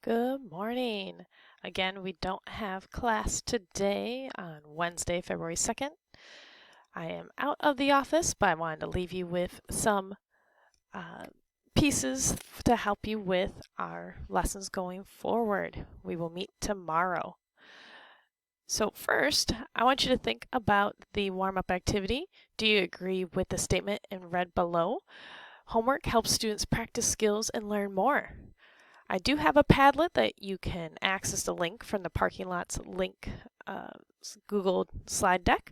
Good morning. Again, we don't have class today on Wednesday, February 2nd. I am out of the office, but I wanted to leave you with some pieces to help you with our lessons going forward. We will meet tomorrow. So first, I want you to think about the warm-up activity. Do you agree with the statement in red below? Homework helps students practice skills and learn more. I do have a Padlet that you can access the link from the parking lot's link Google slide deck,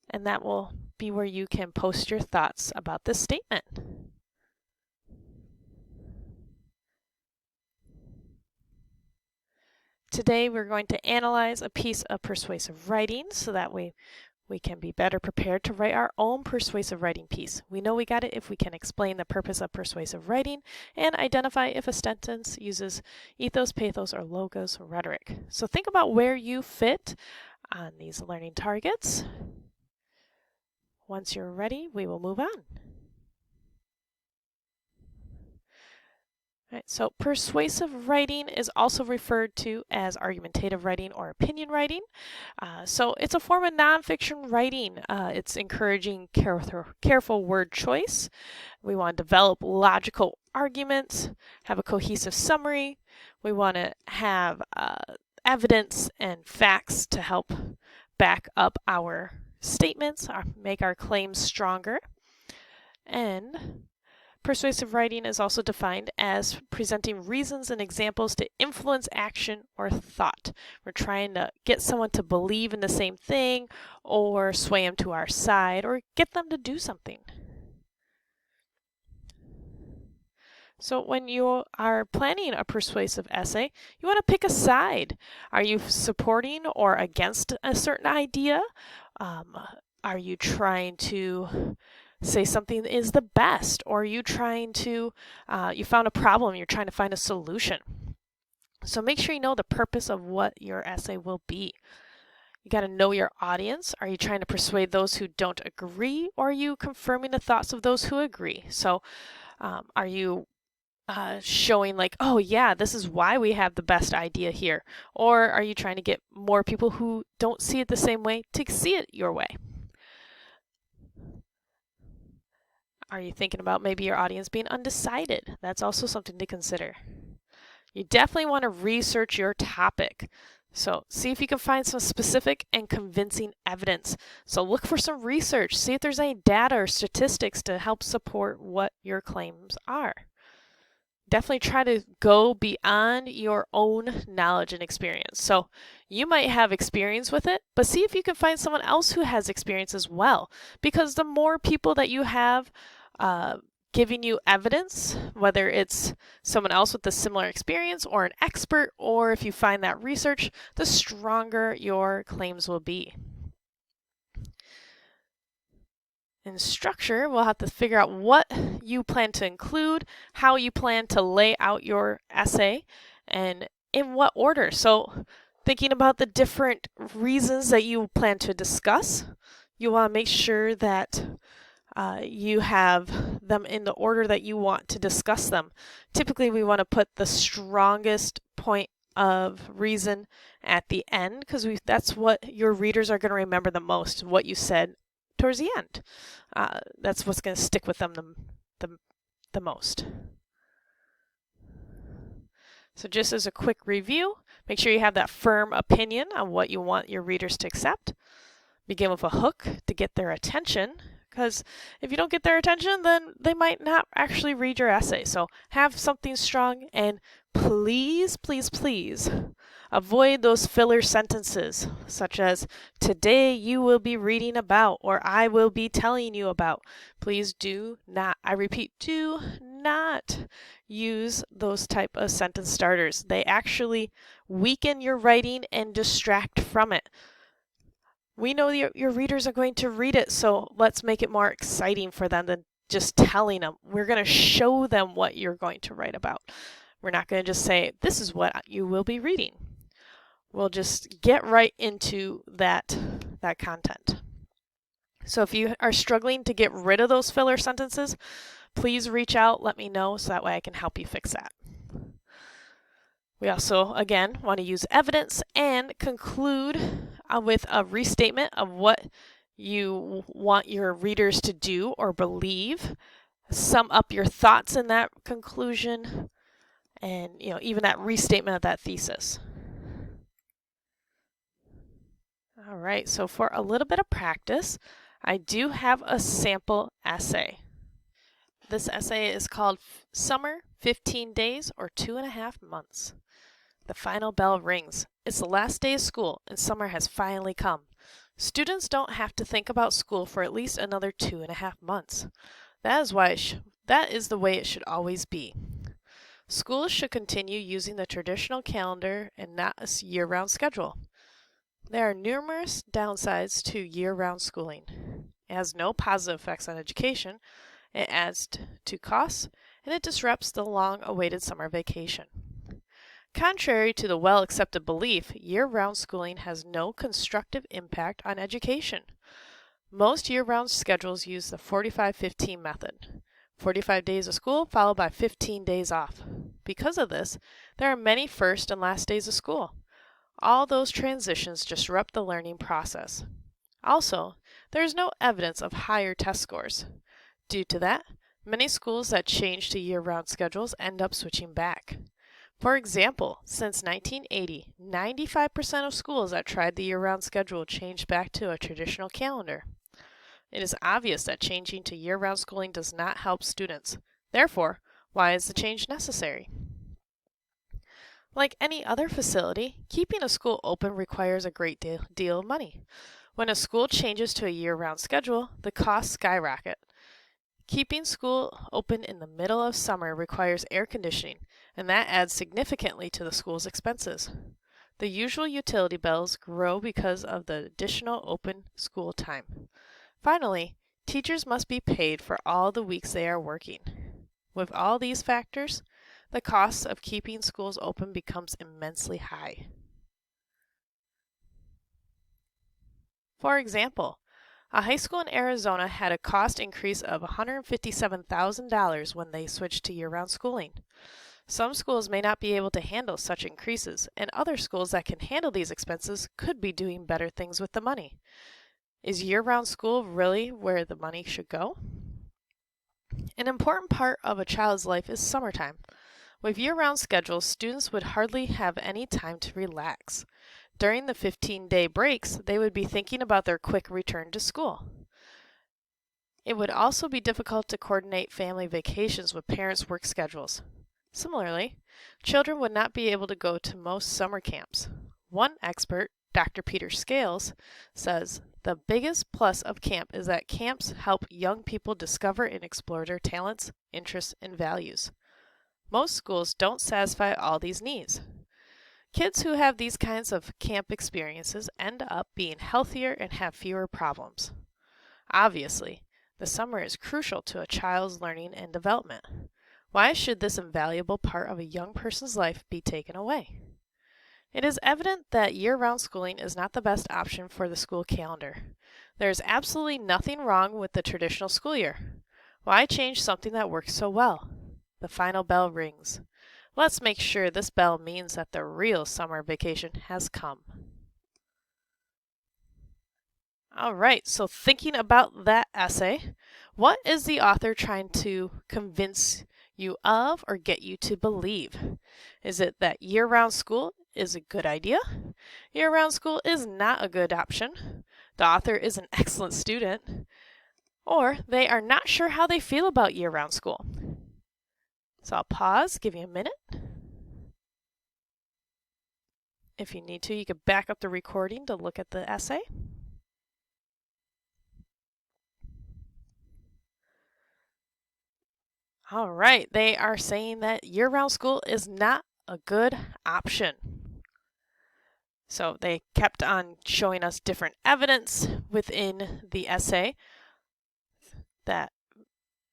and that will be where you can post your thoughts about this statement. Today we're going to analyze a piece of persuasive writing so that we can be better prepared to write our own persuasive writing piece. We know we got it if we can explain the purpose of persuasive writing and identify if a sentence uses ethos, pathos, or logos rhetoric. So think about where you fit on these learning targets. Once you're ready, we will move on. Right, so persuasive writing is also referred to as argumentative writing or opinion writing. So it's a form of nonfiction writing. It's encouraging careful word choice. We want to develop logical arguments, have a cohesive summary. We want to have evidence and facts to help back up our statements, make our claims stronger. And persuasive writing is also defined as presenting reasons and examples to influence action or thought. We're trying to get someone to believe in the same thing or sway them to our side or get them to do something. So when you are planning a persuasive essay, you want to pick a side. Are you supporting or against a certain idea? Are you trying to say something is the best, or are you trying to, you found a problem, you're trying to find a solution? So make sure you know the purpose of what your essay will be. You got to know your audience. Are you trying to persuade those who don't agree, or are you confirming the thoughts of those who agree? So are you showing like, oh yeah, this is why we have the best idea here? Or are you trying to get more people who don't see it the same way to see it your way? Are you thinking about maybe your audience being undecided? That's also something to consider. You definitely want to research your topic. So see if you can find some specific and convincing evidence. So look for some research. See if there's any data or statistics to help support what your claims are. Definitely try to go beyond your own knowledge and experience. So you might have experience with it, but see if you can find someone else who has experience as well. Because the more people that you have giving you evidence, whether it's someone else with a similar experience or an expert, or if you find that research, the stronger your claims will be. In structure, we'll have to figure out what you plan to include, how you plan to lay out your essay, and in what order. So thinking about the different reasons that you plan to discuss, you want to make sure that you have them in the order that you want to discuss them. Typically, we want to put the strongest point of reason at the end because that's what your readers are going to remember the most, what you said towards the end. That's what's going to stick with them the most. So just as a quick review, make sure you have that firm opinion on what you want your readers to accept. Begin with a hook to get their attention, because if you don't get their attention, then they might not actually read your essay. So have something strong, and please, please, please avoid those filler sentences such as today you will be reading about or I will be telling you about. Please do not, I repeat, do not use those type of sentence starters. They actually weaken your writing and distract from it. We know your readers are going to read it, so let's make it more exciting for them than just telling them. We're going to show them what you're going to write about. We're not going to just say, this is what you will be reading. We'll just get right into that content. So if you are struggling to get rid of those filler sentences, please reach out, let me know, so that way I can help you fix that. We also, again, want to use evidence and conclude with a restatement of what you want your readers to do or believe. Sum up your thoughts in that conclusion, and even that restatement of that thesis. All right, so for a little bit of practice, I do have a sample essay. This essay is called Summer, 15 Days or 2.5 Months. The final bell rings. It's the last day of school and summer has finally come. Students don't have to think about school for at least another 2.5 months. That is the way it should always be. Schools should continue using the traditional calendar and not a year-round schedule. There are numerous downsides to year-round schooling. It has no positive effects on education, it adds to costs, and it disrupts the long-awaited summer vacation. Contrary to the well-accepted belief, year-round schooling has no constructive impact on education. Most year-round schedules use the 45-15 method. 45 days of school followed by 15 days off. Because of this, there are many first and last days of school. All those transitions disrupt the learning process. Also, there is no evidence of higher test scores. Due to that, many schools that change to year-round schedules end up switching back. For example, since 1980, 95% of schools that tried the year-round schedule changed back to a traditional calendar. It is obvious that changing to year-round schooling does not help students. Therefore, why is the change necessary? Like any other facility, keeping a school open requires a great deal of money. When a school changes to a year-round schedule, the costs skyrocket. Keeping school open in the middle of summer requires air conditioning, and that adds significantly to the school's expenses. The usual utility bills grow because of the additional open school time. Finally, teachers must be paid for all the weeks they are working. With all these factors, the cost of keeping schools open becomes immensely high. For example, a high school in Arizona had a cost increase of $157,000 when they switched to year-round schooling. Some schools may not be able to handle such increases, and other schools that can handle these expenses could be doing better things with the money. Is year-round school really where the money should go? An important part of a child's life is summertime. With year-round schedules, students would hardly have any time to relax. During the 15-day breaks, they would be thinking about their quick return to school. It would also be difficult to coordinate family vacations with parents' work schedules. Similarly, children would not be able to go to most summer camps. One expert, Dr. Peter Scales, says, "The biggest plus of camp is that camps help young people discover and explore their talents, interests, and values. Most schools don't satisfy all these needs. Kids who have these kinds of camp experiences end up being healthier and have fewer problems." Obviously, the summer is crucial to a child's learning and development. Why should this invaluable part of a young person's life be taken away? It is evident that year-round schooling is not the best option for the school calendar. There is absolutely nothing wrong with the traditional school year. Why change something that works so well? The final bell rings. Let's make sure this bell means that the real summer vacation has come. All right, so thinking about that essay, what is the author trying to convince you of or get you to believe? Is it that year-round school is a good idea? Year-round school is not a good option. The author is an excellent student. Or they are not sure how they feel about year-round school. So I'll pause, give you a minute. If you need to, you can back up the recording to look at the essay. All right, they are saying that year-round school is not a good option. So they kept on showing us different evidence within the essay that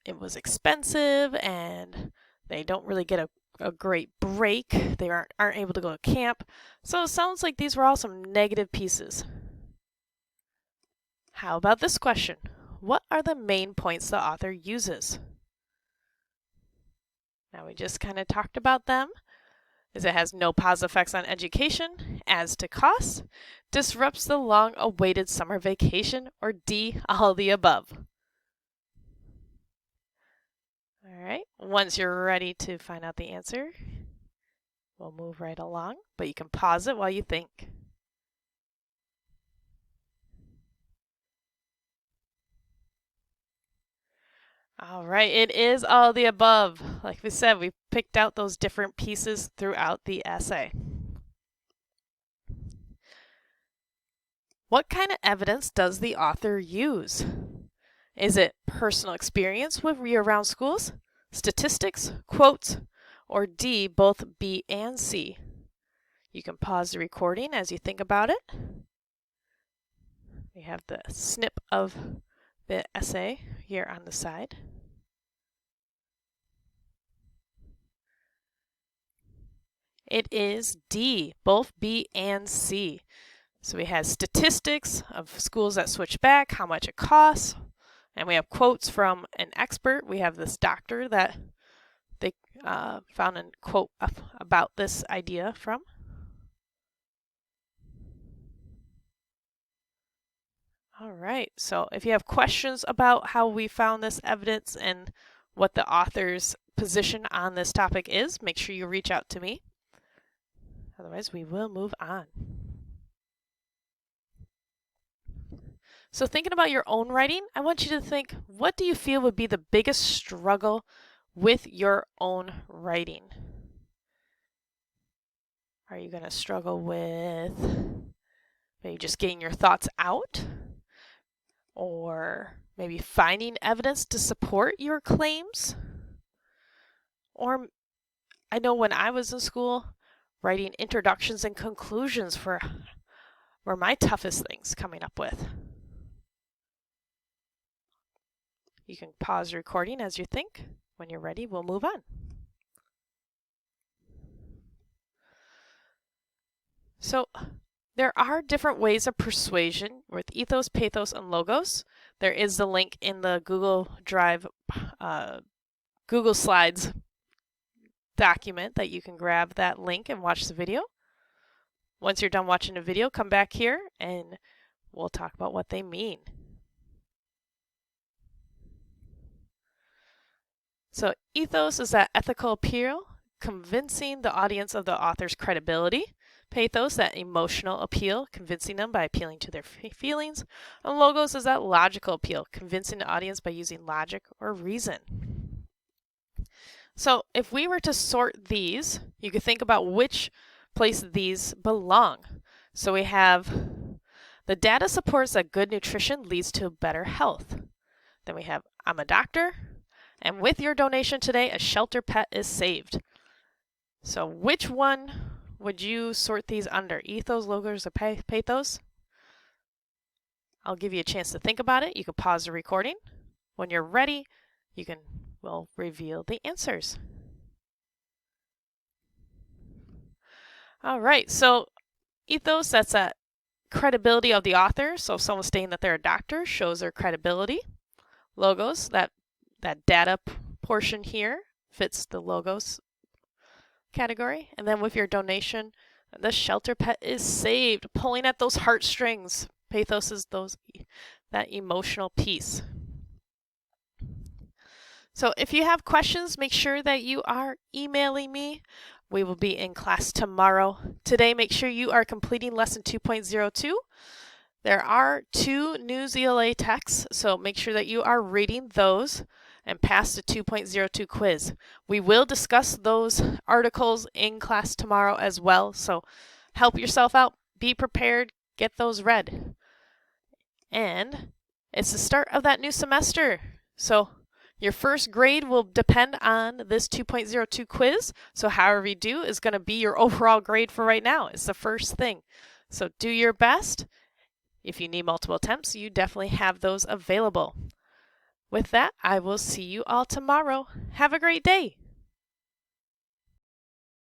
it was expensive and they don't really get a great break. They aren't able to go to camp. So it sounds like these were all some negative pieces. How about this question? What are the main points the author uses? Now we just kind of talked about them. is it has no positive effects on education, adds to costs, disrupts the long-awaited summer vacation, or D, all the above. All right, once you're ready to find out the answer, we'll move right along, but you can pause it while you think. All right, it is all the above. Like we said, we picked out those different pieces throughout the essay. What kind of evidence does the author use? Is it personal experience with year-round schools, statistics, quotes, or D, both B and C? You can pause the recording as you think about it. We have the snip of the essay here on the side. It is D, both B and C. So we have statistics of schools that switch back, how much it costs, and we have quotes from an expert. We have this doctor that they found a quote about this idea from. All right, so if you have questions about how we found this evidence and what the author's position on this topic is, make sure you reach out to me. Otherwise, we will move on. So thinking about your own writing, I want you to think, what do you feel would be the biggest struggle with your own writing? Are you going to struggle with maybe just getting your thoughts out? Or maybe finding evidence to support your claims? Or I know when I was in school, writing introductions and conclusions were my toughest things coming up with. You can pause the recording as you think. When you're ready, we'll move on. So there are different ways of persuasion with ethos, pathos, and logos. There is the link in the Google Drive, Google Slides document that you can grab that link and watch the video. Once you're done watching the video, come back here and we'll talk about what they mean. So ethos is that ethical appeal, convincing the audience of the author's credibility. Pathos, that emotional appeal, convincing them by appealing to their feelings. And logos is that logical appeal, convincing the audience by using logic or reason. So if we were to sort these, you could think about which place these belong. So we have the data supports that good nutrition leads to better health. Then we have I'm a doctor, and with your donation today, a shelter pet is saved. So which one would you sort these under? Ethos, logos, or pathos? I'll give you a chance to think about it. You can pause the recording. When you're ready, we'll reveal the answers. All right, so ethos, that's a credibility of the author. So if someone's stating that they're a doctor, shows their credibility. Logos, that data portion here fits the logos category. And then with your donation, the shelter pet is saved, pulling at those heartstrings. Pathos is that emotional piece. So if you have questions, make sure that you are emailing me. We will be in class tomorrow. Today, make sure you are completing lesson 2.02. There are 2 new ZLA texts, so make sure that you are reading those and pass the 2.02 quiz. We will discuss those articles in class tomorrow as well, so help yourself out, be prepared, get those read. And it's the start of that new semester, so your first grade will depend on this 2.02 quiz, so however you do is going to be your overall grade for right now. It's the first thing. So do your best. If you need multiple attempts, you definitely have those available. With that, I will see you all tomorrow. Have a great day.